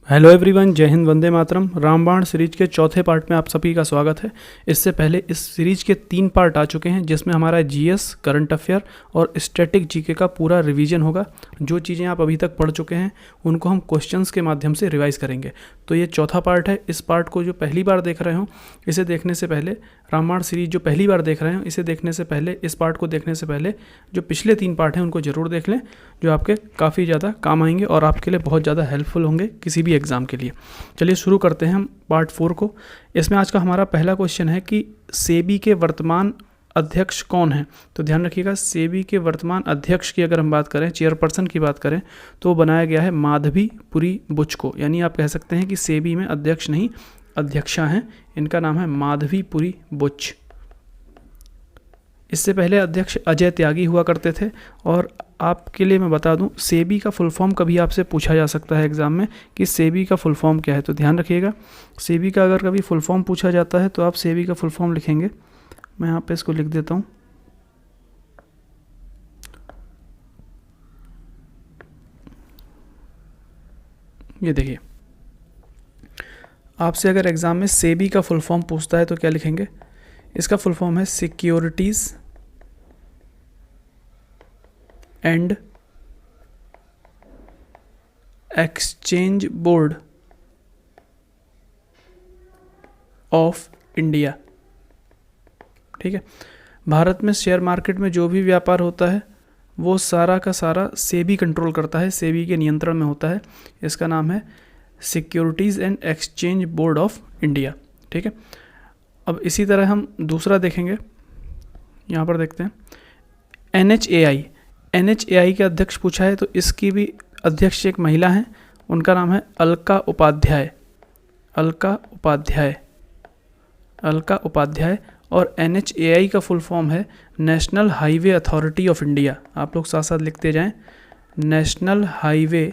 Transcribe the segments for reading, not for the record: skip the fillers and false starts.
Hello everyone, जय हिंद, वंदे मातरम। रामबाण series के चौथे पार्ट में आप सभी का स्वागत है। इससे पहले इस सीरीज के 3 पार्ट आ चुके हैं, जिसमें हमारा जीएस, करंट अफेयर और स्टैटिक जीके का पूरा रिवीजन होगा। जो चीज़ें आप अभी तक पढ़ चुके हैं उनको हम क्वेश्चंस के माध्यम से रिवाइज करेंगे। तो ये चौथा पार्ट है। इस पार्ट को जो पहली बार देख रहे हो, इसे देखने से पहले, रामबाण सीरीज जो पहली बार देख रहे हो, इसे देखने से पहले, इस पार्ट को देखने से पहले जो पिछले 3 पार्ट हैं उनको ज़रूर देख लें, जो आपके काफ़ी ज़्यादा काम आएंगे और आपके लिए बहुत ज़्यादा हेल्पफुल होंगे किसी भी एग्ज़ाम के लिए। चलिए शुरू करते हैं हम पार्ट 4 को। इसमें आज का हमारा पहला क्वेश्चन है कि सेबी के वर्तमान अध्यक्ष कौन है। तो ध्यान रखिएगा, सेबी के वर्तमान अध्यक्ष की अगर हम बात करें, चेयरपर्सन की बात करें, तो बनाया गया है माधवीपुरी बुच को। यानी आप कह सकते हैं कि सेबी में अध्यक्ष नहीं, अध्यक्षा हैं। इनका नाम है माधवीपुरी बुच। इससे पहले अध्यक्ष अजय त्यागी हुआ करते थे। और आपके लिए मैं बता दूं, सेबी का फुल फॉर्म कभी आपसे पूछा जा सकता है एग्जाम में कि सेबी का फुल फॉर्म क्या है। तो ध्यान रखिएगा, सेबी का अगर कभी फुल फॉर्म पूछा जाता है तो आप सेबी का फुल फॉर्म लिखेंगे। मैं यहाँ पे इसको लिख देता हूँ। ये देखिए, आपसे अगर एग्जाम में सेबी का फुल फॉर्म पूछता है तो क्या लिखेंगे। इसका फुल फॉर्म है securities and exchange board of India. ठीक है, भारत में शेयर मार्केट में जो भी व्यापार होता है वो सारा का सारा सेबी कंट्रोल करता है, सेबी के नियंत्रण में होता है। इसका नाम है securities and exchange board of India. ठीक है, अब इसी तरह हम दूसरा देखेंगे। यहाँ पर देखते हैं NHAI। NHAI के अध्यक्ष पूछा है तो इसकी भी अध्यक्ष एक महिला हैं, उनका नाम है अलका उपाध्याय। अलका उपाध्याय, अलका उपाध्याय। और NHAI का फुल फॉर्म है national highway authority of India. आप लोग साथ साथ लिखते जाएं, national highway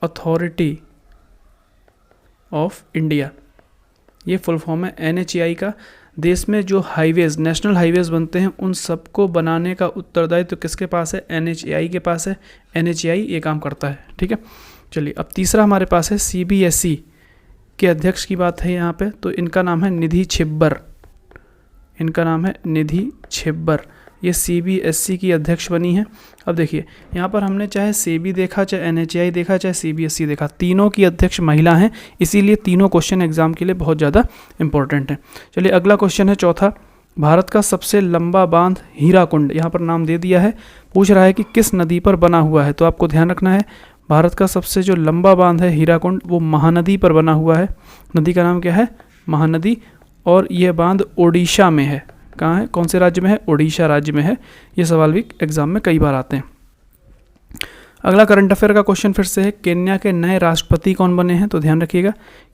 authority of India. ये फुल फॉर्म है NHAI का। देश में जो हाईवेज़, नेशनल हाईवेज़ बनते हैं, उन सबको बनाने का उत्तरदायित्व तो किसके पास है? NHAI के पास है। NHAI ये काम करता है। ठीक है, चलिए अब तीसरा हमारे पास है CBSE के अध्यक्ष की बात है यहाँ पे। तो इनका नाम है निधि छिब्बर। इनका नाम है निधि छिब्बर। ये CBSE की अध्यक्ष बनी है। अब देखिए, यहाँ पर हमने चाहे सेबी देखा, चाहे NHAI देखा, चाहे CBSE देखा, तीनों की अध्यक्ष महिला हैं। इसीलिए तीनों क्वेश्चन एग्जाम के लिए बहुत ज़्यादा इंपॉर्टेंट हैं। चलिए अगला क्वेश्चन है चौथा। भारत का सबसे लंबा बांध हीराकुंड, यहाँ पर नाम दे दिया है। पूछ रहा है कि किस नदी पर बना हुआ है। तो आपको ध्यान रखना है, भारत का सबसे जो लंबा बांध है हीराकुंड, वो महानदी पर बना हुआ है। नदी का नाम क्या है? महानदी। और यह बांध ओडिशा में है। कहाँ है? कौन से राज्य में है? ओडिशा राज्य में है। ये सवाल भी एग्जाम में कई बार आते हैं। अगला करंट अफेयर का क्वेश्चन फिर से है, केन्या के नए राष्ट्रपति कौन बने हैं। तो ध्यान रखिएगा,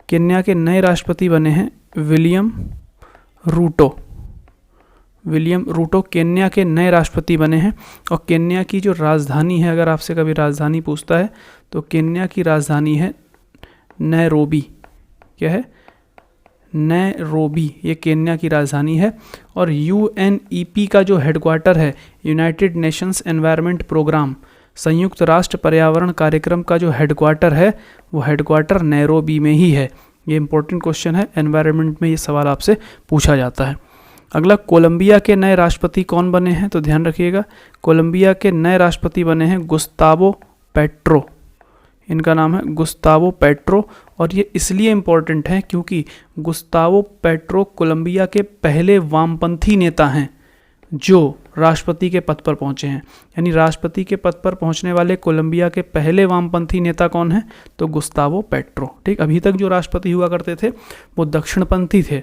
केन्या के नए राष्ट्रपति बने हैं William Ruto. William Ruto Kenya के नए राष्ट्रपति बने हैं। और केन्या की जो राजधानी है, अगर आपसे कभी राजधानी पूछता है तो केन्या की राजधानी है नैरोबी। क्या है? नैरोबी, ये केन्या की राजधानी है। और UNEP का जो हेडक्वार्टर है, यूनाइटेड नेशंस एनवायरनमेंट प्रोग्राम, संयुक्त राष्ट्र पर्यावरण कार्यक्रम का जो हेडक्वार्टर है, वो हेडक्वार्टर नैरोबी में ही है। ये इंपॉर्टेंट क्वेश्चन है, एनवायरनमेंट में ये सवाल आपसे पूछा जाता है। अगला, कोलंबिया के नए राष्ट्रपति कौन बने हैं। तो ध्यान रखिएगा, कोलंबिया के नए राष्ट्रपति बने हैं गुस्तावो पेट्रो। इनका नाम है गुस्तावो पेट्रो। और ये इसलिए इम्पोर्टेंट है क्योंकि गुस्तावो पेट्रो कोलंबिया के पहले वामपंथी नेता हैं जो राष्ट्रपति के पद पर पहुंचे हैं। यानी राष्ट्रपति के पद पर पहुंचने वाले कोलंबिया के पहले वामपंथी नेता कौन हैं? तो गुस्तावो पेट्रो। ठीक, अभी तक जो राष्ट्रपति हुआ करते थे वो दक्षिणपंथी थे।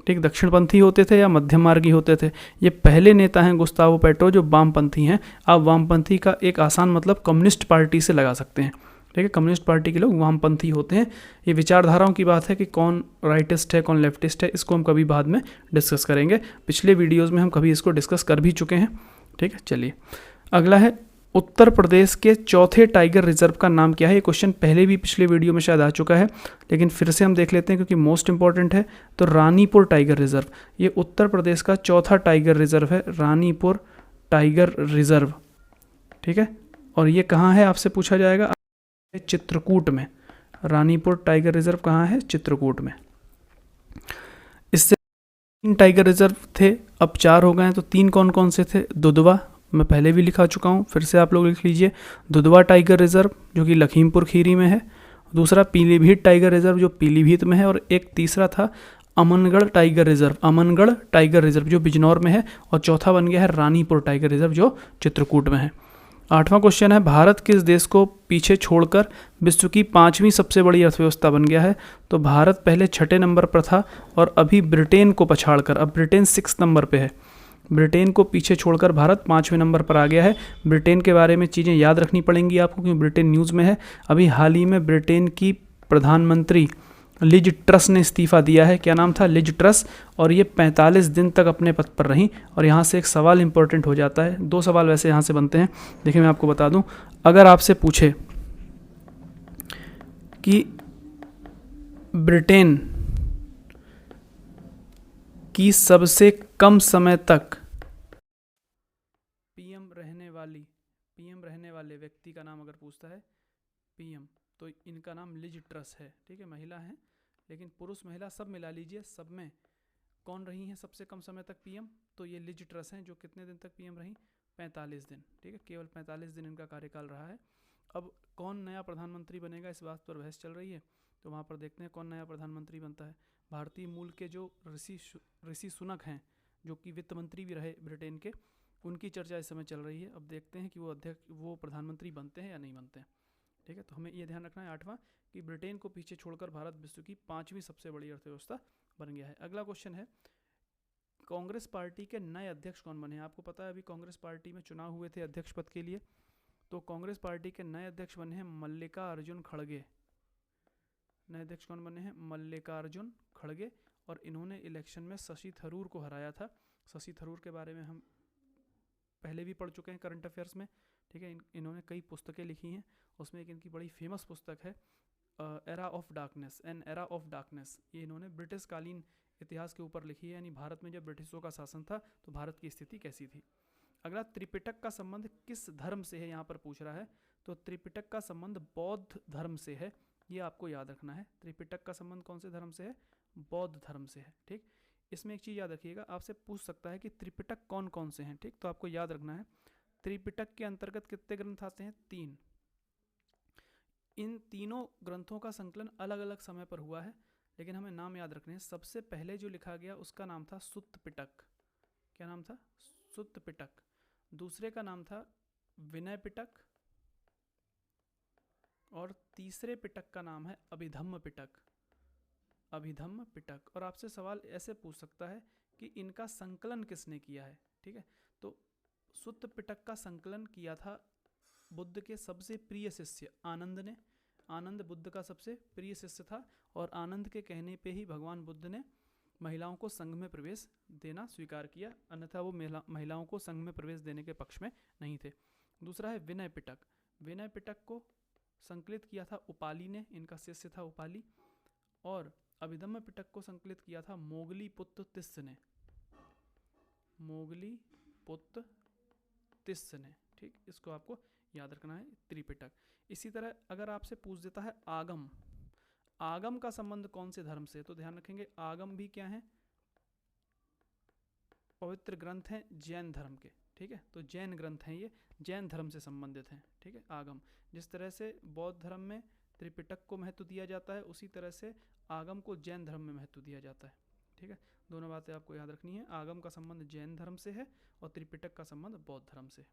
ठीक, दक्षिणपंथी होते थे या मध्यम मार्गी होते थे। ये पहले नेता हैं गुस्तावो पेट्रो जो वामपंथी हैं। आप वामपंथी का एक आसान मतलब कम्युनिस्ट पार्टी से लगा सकते हैं। ठीक है, कम्युनिस्ट पार्टी के लोग वामपंथी होते हैं। ये विचारधाराओं की बात है कि कौन राइटिस्ट है, कौन लेफ्टिस्ट है, इसको हम कभी बाद में डिस्कस करेंगे। पिछले वीडियोस में हम कभी इसको डिस्कस कर भी चुके हैं। ठीक है, चलिए अगला है उत्तर प्रदेश के चौथे टाइगर रिजर्व का नाम क्या है? ये क्वेश्चन पहले भी पिछले वीडियो में शायद आ चुका है, लेकिन फिर से हम देख लेते हैं क्योंकि मोस्ट इंपॉर्टेंट है। तो रानीपुर टाइगर रिजर्व, ये उत्तर प्रदेश का चौथा टाइगर रिजर्व है, रानीपुर टाइगर रिजर्व। ठीक है, और ये कहाँ है आपसे पूछा जाएगा? चित्रकूट में। रानीपुर टाइगर रिजर्व कहाँ है? चित्रकूट में। इससे 3 टाइगर रिजर्व थे, अब 4 हो गए हैं। तो 3 कौन कौन से थे? दुधवा, मैं पहले भी लिखा चुका हूँ, फिर से आप लोग लिख लीजिए। दुधवा टाइगर रिजर्व जो कि लखीमपुर खीरी में है, दूसरा पीलीभीत टाइगर रिजर्व जो पीलीभीत में है, और एक तीसरा था Amangarh tiger reserve, Amangarh tiger reserve जो बिजनौर में है, और चौथा बन गया है रानीपुर टाइगर रिजर्व जो चित्रकूट में है। 8वां क्वेश्चन है, भारत किस देश को पीछे छोड़कर विश्व की 5वीं सबसे बड़ी अर्थव्यवस्था बन गया है? तो भारत पहले 6ठे नंबर पर था और अभी ब्रिटेन को पछाड़कर, अब ब्रिटेन 6 नंबर पे है, ब्रिटेन को पीछे छोड़कर भारत 5वें नंबर पर आ गया है। ब्रिटेन के बारे में चीज़ें याद रखनी पड़ेंगी आपको क्योंकि ब्रिटेन न्यूज़ में है। अभी हाल ही में ब्रिटेन की प्रधानमंत्री लिज ट्रस ने इस्तीफ़ा दिया है। क्या नाम था? Liz Truss. और ये 45 दिन तक अपने पद पर रहीं। और यहाँ से एक सवाल इंपॉर्टेंट हो जाता है, 2 सवाल वैसे यहाँ से बनते हैं। देखिए मैं आपको बता दूं, अगर आपसे पूछे कि ब्रिटेन की सबसे कम समय तक पीएम रहने वाले व्यक्ति का नाम अगर पूछता है पीएम, तो इनका नाम लिज ट्रस है। ठीक है, महिला हैं, लेकिन पुरुष महिला सब मिला लीजिए, सब में कौन रही हैं सबसे कम समय तक पीएम? तो ये लिज ट्रस हैं जो कितने दिन तक पीएम रहीं? 45 दिन। ठीक है, केवल 45 दिन इनका कार्यकाल रहा है। अब कौन नया प्रधानमंत्री बनेगा इस बात पर बहस चल रही है, तो वहाँ पर देखते हैं कौन नया प्रधानमंत्री बनता है। भारतीय मूल के जो ऋषि सुनक हैं, जो कि वित्त मंत्री भी रहे ब्रिटेन के, उनकी चर्चा इस समय चल रही है। अब देखते हैं कि वो प्रधानमंत्री बनते हैं या नहीं बनते हैं। ठीक है, तो हमें ये ध्यान रखना है 8वां कि ब्रिटेन को पीछे छोड़कर भारत विश्व की 5वीं सबसे बड़ी अर्थव्यवस्था बन गया है। अगला क्वेश्चन है, कांग्रेस पार्टी के नए अध्यक्ष कौन बने हैं? आपको पता है अभी कांग्रेस पार्टी में चुनाव हुए थे अध्यक्ष पद के लिए, तो कांग्रेस पार्टी के नए अध्यक्ष बने हैं मल्लिकार्जुन खड़गे। नए अध्यक्ष कौन बने हैं? मल्लिकार्जुन खड़गे। और इन्होंने इलेक्शन में शशि थरूर को हराया था। शशि थरूर के बारे में हम पहले भी पढ़ चुके हैं करंट अफेयर्स में। ठीक है, इन्होंने कई पुस्तकें लिखी हैं, उसमें एक इनकी बड़ी फेमस पुस्तक है era of darkness, an era of darkness. ये इन्होंने ब्रिटिश कालीन इतिहास के ऊपर लिखी है, यानी भारत में जब ब्रिटिशों का शासन था तो भारत की स्थिति कैसी थी। अगला, त्रिपिटक का संबंध किस धर्म से है, यहाँ पर पूछ रहा है। तो त्रिपिटक का संबंध बौद्ध धर्म से है, ये आपको याद रखना है। त्रिपिटक का संबंध कौन से धर्म से है? बौद्ध धर्म से है। ठीक, इसमें एक चीज़ याद रखिएगा, आपसे पूछ सकता है कि त्रिपिटक कौन कौन से हैं। ठीक, तो आपको याद रखना है त्रिपिटक के अंतर्गत कितने ग्रंथ आते हैं? 3। इन तीनों ग्रंथों का संकलन अलग अलग समय पर हुआ है, लेकिन हमें नाम याद रखने हैं। सबसे पहले जो लिखा गया उसका नाम था सुत्त पिटक। क्या नाम था? सुत्त पिटक। दूसरे का नाम था विनय पिटक, और तीसरे पिटक का नाम है अभिधम्म पिटक। अभिधम्म पिटक। और आपसे सवाल ऐसे पूछ सकता है कि इनका संकलन किसने किया है? ठीक है, तो सुत्त पिटक का संकलन किया था बुद्ध के सबसे प्रिय शिष्य आनंद ने। आनंद बुद्ध का सबसे प्रिय शिष्य था, और आनंद के कहने पे ही भगवान बुद्ध ने महिलाओं को संघ में प्रवेश देना स्वीकार किया, अन्यथा वो महिलाओं को संघ में प्रवेश देने के पक्ष में नहीं थे। दूसरा है विनय पिटक। विनय पिटक को संकलित किया था उपाली ने, इनका शिष्य था उपाली। और अभिधम्म पिटक को संकलित किया था मोगली पुत्र तिस्स ने। मोगली पुत्र तिस्स ने। ठीक, इसको आपको याद रखना है, त्रिपिटक। इसी तरह अगर आपसे पूछ देता है आगम, आगम का संबंध कौन से धर्म से, तो ध्यान रखेंगे आगम भी क्या है? पवित्र ग्रंथ हैं जैन धर्म के। ठीक है, तो जैन ग्रंथ हैं, ये जैन धर्म से संबंधित हैं। ठीक है, आगम। जिस तरह से बौद्ध धर्म में त्रिपिटक को महत्व दिया जाता है, उसी तरह से आगम को जैन धर्म में महत्व दिया जाता है। ठीक है, दोनों बातें आपको याद रखनी है। आगम का संबंध जैन धर्म से है और त्रिपिटक का संबंध बौद्ध धर्म से।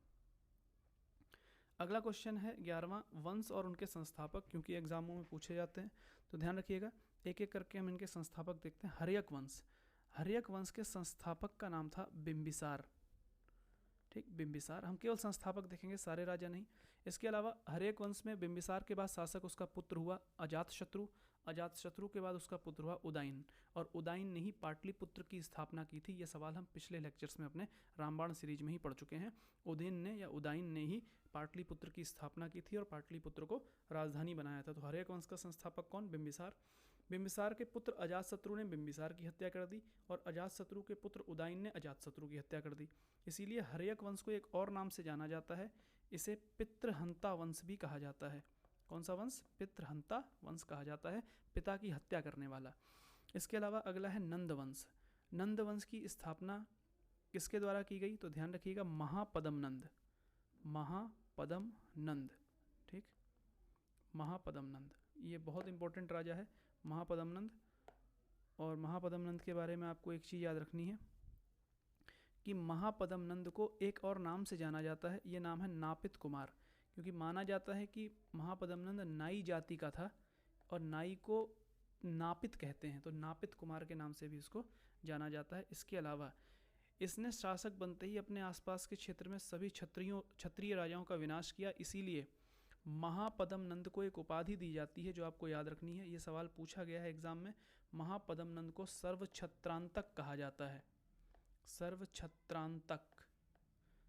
अगला क्वेश्चन है 11वां, वंश और उनके संस्थापक, क्योंकि एग्जामों में पूछे जाते हैं, तो ध्यान रखिएगा। एक एक करके हम इनके संस्थापक देखते हैं। हर्यक वंश। हर्यक वंश के संस्थापक का नाम था बिंबिसार। ठीक, बिंबिसार। हम केवल संस्थापक देखेंगे, सारे राजा नहीं। इसके अलावा हर्यक वंश में बिंबिसार के बाद शासक उसका पुत्र हुआ अजातशत्रु। अजातशत्रु के बाद उसका पुत्र हुआ उदयन, और उदयन ने ही पाटलिपुत्र की स्थापना की थी। यह सवाल हम पिछले लेक्चर्स में अपने रामबाण सीरीज में ही पढ़ चुके हैं। उदयन ने ही पाटलिपुत्र की स्थापना की थी और पाटलिपुत्र को राजधानी बनाया था। तो हर्यक वंश का संस्थापक कौन? बिंबिसार। बिंबिसार के पुत्र अजातशत्रु ने बिंबिसार की हत्या कर दी और अजातशत्रु के पुत्र उदयन ने अजातशत्रु की हत्या कर दी। इसीलिए हर्यक वंश को एक और नाम से जाना जाता है, इसे पितृहंता वंश भी कहा जाता है। कौन सा वंश? पितृहंता वंश कहा जाता है, पिता की हत्या करने वाला। इसके अलावा अगला है नंद वंश। नंद वंश की स्थापना किसके द्वारा की गई? तो ध्यान रखिएगा, महापद्म नंद। महापद्म नंद, ठीक, महापद्म नंद, ये बहुत इंपॉर्टेंट राजा है महापद्म नंद। और महापद्म नंद के बारे में आपको एक चीज़ याद रखनी है कि महापद्म नंद को एक और नाम से जाना जाता है, ये नाम है नापित कुमार, क्योंकि माना जाता है कि महापद्म नंद नाई जाति का था और नाई को नापित कहते हैं, तो नापित कुमार के नाम से भी इसको जाना जाता है। इसके अलावा इसने शासक बनते ही अपने आसपास के क्षेत्र में सभी क्षत्रिय राजाओं का विनाश किया, इसीलिए महापद्म नंद को एक उपाधि दी जाती है जो आपको याद रखनी है। ये सवाल पूछा गया है एग्जाम में। महापद्म नंद को सर्वक्षत्रांतक कहा जाता है। सर्वक्षत्रांतक,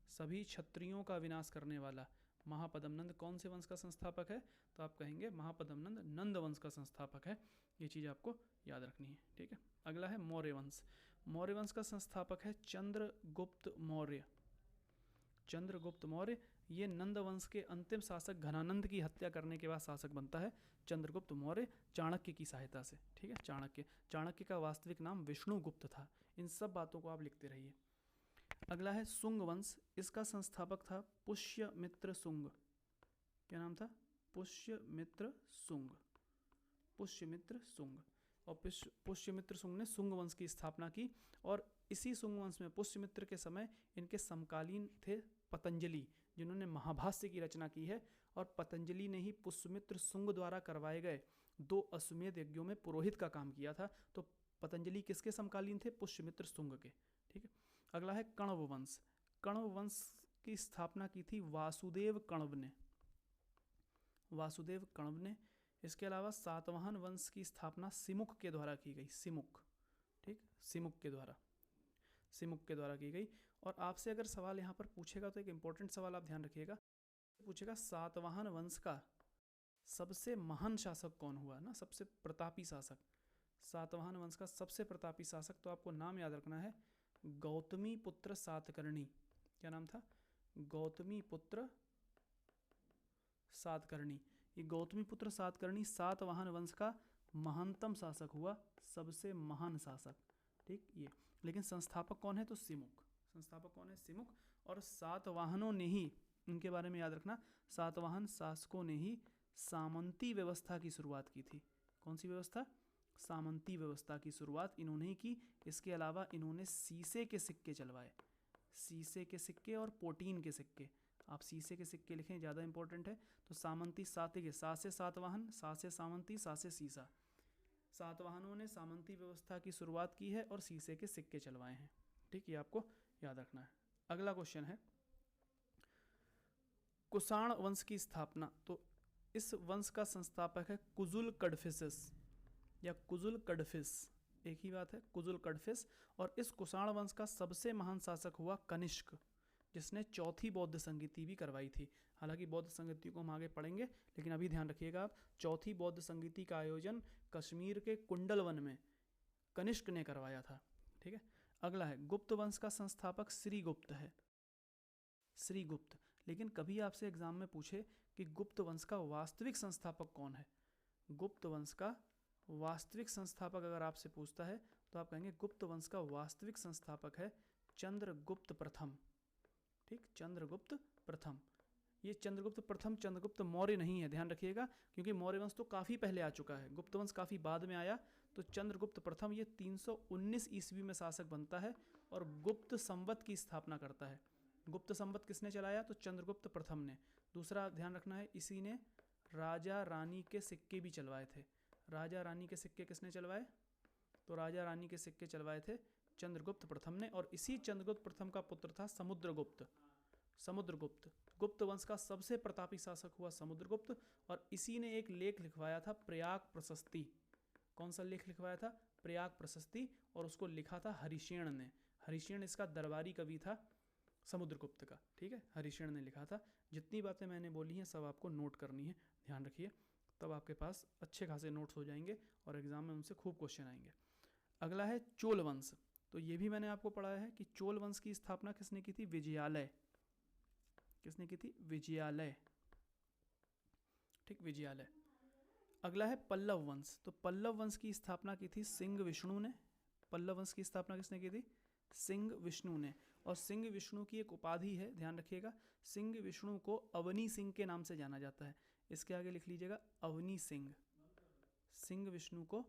सभी क्षत्रियों का विनाश करने वाला। महापद्म नंद कौन से वंश का संस्थापक है? तो आप कहेंगे महापद्म नंद नंद वंश का संस्थापक है। ये चीज़ आपको याद रखनी है, ठीक है। अगला है मौर्य वंश। मौर्य वंश का संस्थापक है चंद्रगुप्त मौर्य। चंद्रगुप्त मौर्य, ये नंद वंश के अंतिम शासक घनानंद की हत्या करने के बाद शासक बनता है चंद्रगुप्त मौर्य, चाणक्य की सहायता से, ठीक है। चाणक्य का वास्तविक नाम विष्णुगुप्त था। इन सब बातों को आप लिखते रहिए। अगला है शुंग वंश। इसका संस्थापक था पुष्यमित्र शुंग। क्या नाम था? पुष्यमित्र शुंग। पुष्यमित्र शुंग। और पुष्यमित्र शुंग ने शुंग वंश की स्थापना की, और इसी शुंग वंश में पुष्यमित्र के समय इनके समकालीन थे पतंजलि, जिन्होंने महाभाष्य की रचना की है। और पतंजलि ने ही पुष्यमित्र शुंग द्वारा करवाए गए 2 अश्वमेध यज्ञों में पुरोहित का काम किया था। तो पतंजलि किसके समकालीन थे? पुष्यमित्र शुंग के, ठीक है। अगला है कण्व वंश। कण्व वंश की स्थापना की थी वासुदेव कण्व ने। वासुदेव कण्व ने। इसके अलावा सातवाहन वंश की स्थापना सिमुक के द्वारा की गई। सिमुक, ठीक, सिमुक के द्वारा की गई। और आपसे अगर सवाल यहाँ पर पूछेगा तो एक इंपॉर्टेंट सवाल आप ध्यान रखिएगा, पूछेगा सातवाहन वंश का सबसे महान शासक कौन हुआ ना, सबसे प्रतापी शासक। सातवाहन वंश का सबसे प्रतापी शासक, तो आपको नाम याद रखना है गौतमी पुत्र सातकर्णी। क्या नाम था? गौतमी पुत्र सातकर्णी। ये गौतमी पुत्र सातकर्णी सातवाहन वंश का महानतम शासक हुआ, सबसे महान शासक, ठीक ये। लेकिन संस्थापक कौन है? तो सिमुक। संस्थापक कौन है? सिमुक। और सातवाहनों ने ही, इनके बारे में याद रखना, सातवाहन शासकों ने ही सामंती व्यवस्था की शुरुआत की थी। कौन सी व्यवस्था? सामंती व्यवस्था की शुरुआत इन्होंने ही की। इसके अलावा इन्होंने सीसे के सिक्के चलवाए। सीसे के सिक्के और पोटीन के सिक्के। आप सीसे के सिक्के लिखें, ज़्यादा इंपॉर्टेंट है। तो सामंती सातिके, सा से सातवाहन, सा से सामंती, सा से सीसा। सातवाहनों ने सामंती व्यवस्था की शुरुआत की है और सीसे के सिक्के चलवाए हैं, ठीक, ये आपको याद रखना है। अगला क्वेश्चन है कुषाण वंश की स्थापना। तो इस वंश का संस्थापक है कुजुल कडफिसिस या कुजुल कडफिस, एक ही बात है, कुजुल कडफिस। और इस कुषाण वंश का सबसे महान शासक हुआ कनिष्क, जिसने चौथी बौद्ध संगीति भी करवाई थी। हालांकि बौद्ध संगीति को हम आगे पढ़ेंगे, लेकिन अभी ध्यान रखिएगा आप, चौथी बौद्ध संगीति का आयोजन कश्मीर के कुंडलवन में कनिष्क ने करवाया था, ठीक है। अगला है गुप्त वंश का संस्थापक श्रीगुप्त है। श्रीगुप्त। लेकिन कभी आपसे एग्जाम में पूछे कि गुप्त वंश का वास्तविक संस्थापक कौन है, गुप्त वंश का वास्तविक संस्थापक अगर आपसे पूछता है तो आप कहेंगे गुप्त वंश का वास्तविक संस्थापक है चंद्रगुप्त प्रथम, ठीक, चंद्रगुप्त प्रथम। ये चंद्रगुप्त प्रथम चंद्रगुप्त मौर्य नहीं है, ध्यान रखिएगा, क्योंकि मौर्य वंश तो काफ़ी पहले आ चुका है, गुप्त वंश काफ़ी बाद में आया। तो चंद्रगुप्त प्रथम ये 319 ईस्वी में शासक बनता है और गुप्त संवत की स्थापना करता है। गुप्त संवत किसने चलाया? तो चंद्रगुप्त प्रथम ने। दूसरा ध्यान रखना है, इसी ने राजा रानी के सिक्के भी चलवाए थे। राजा रानी के सिक्के किसने चलवाए? तो राजा रानी के सिक्के चलवाए थे चंद्रगुप्त प्रथम ने। और इसी चंद्रगुप्त प्रथम का पुत्र था समुद्रगुप्त। समुद्रगुप्त गुप्त वंश का सबसे प्रतापी शासक हुआ समुद्रगुप्त। और इसी ने एक लेख लिखवाया था प्रयाग प्रशस्ति। कौन सा लेख लिखवाया था? प्रयाग प्रशस्ति, और उसको लिखा था हरिशेन ने। हरिशेन इसका दरबारी कवि था समुद्रगुप्त का, ठीक है, हरिशेन ने लिखा था। जितनी बातें मैंने बोली हैं सब आपको नोट करनी है, ध्यान रखिए, तब आपके पास अच्छे खासे नोट्स हो जाएंगे और एग्जाम में उनसे खूब क्वेश्चन आएंगे। अगला है चोल वंश। तो ये भी मैंने आपको पढ़ाया है कि चोल वंश की स्थापना किसने की थी? विजयालय। किसने की थी? विजयालय, ठीक, विजयालय। अगला है पल्लव वंश। तो पल्लव वंश की स्थापना की थी सिंह विष्णु ने। पल्लव वंश की स्थापना किसने की थी? सिंह विष्णु ने। और सिंह विष्णु की एक उपाधि है, ध्यान रखिएगा, सिंह विष्णु को अवनी सिंह के नाम से जाना जाता है। इसके आगे लिख लीजिएगा अवनी सिंह। सिंह विष्णु को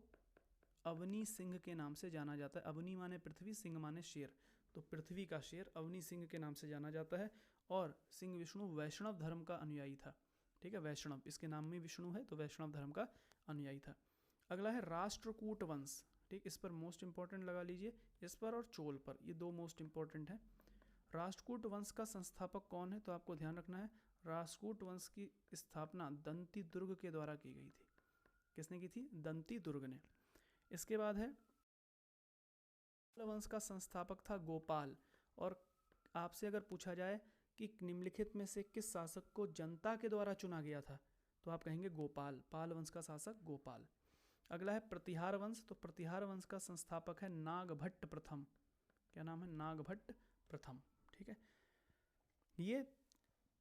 अवनी सिंह के नाम से जाना जाता है। अवनी माने पृथ्वी, सिंह माने शेर, तो पृथ्वी का शेर अवनी सिंह के नाम से जाना जाता है। और सिंह विष्णु वैष्णव धर्म का अनुयायी था, ठीक है, वैष्णव, इसके नाम में विष्णु है तो वैष्णव धर्म का अनुयायी था। अगला है राष्ट्रकूट वंश, ठीक, इस पर मोस्ट इंपॉर्टेंट लगा लीजिए, इस पर और चोल पर, ये दो मोस्ट इंपॉर्टेंट है। राष्ट्रकूट वंश का संस्थापक कौन है? तो आपको ध्यान रखना है, राष्ट्रकूट वंश की स्थापना दंती दुर्ग के द्वारा की गई थी। किसने की थी? दंती दुर्ग ने। इसके बाद है वंश का संस्थापक था गोपाल। और आपसे अगर पूछा जाए कि निम्नलिखित में से किस शासक को जनता के द्वारा चुना गया था, तो आप कहेंगे गोपाल, पाल वंश का शासक गोपाल। अगला है प्रतिहार वंश। तो प्रतिहार वंश का संस्थापक है नागभट्ट प्रथम। क्या नाम है? नागभट्ट प्रथम, ठीक है। ये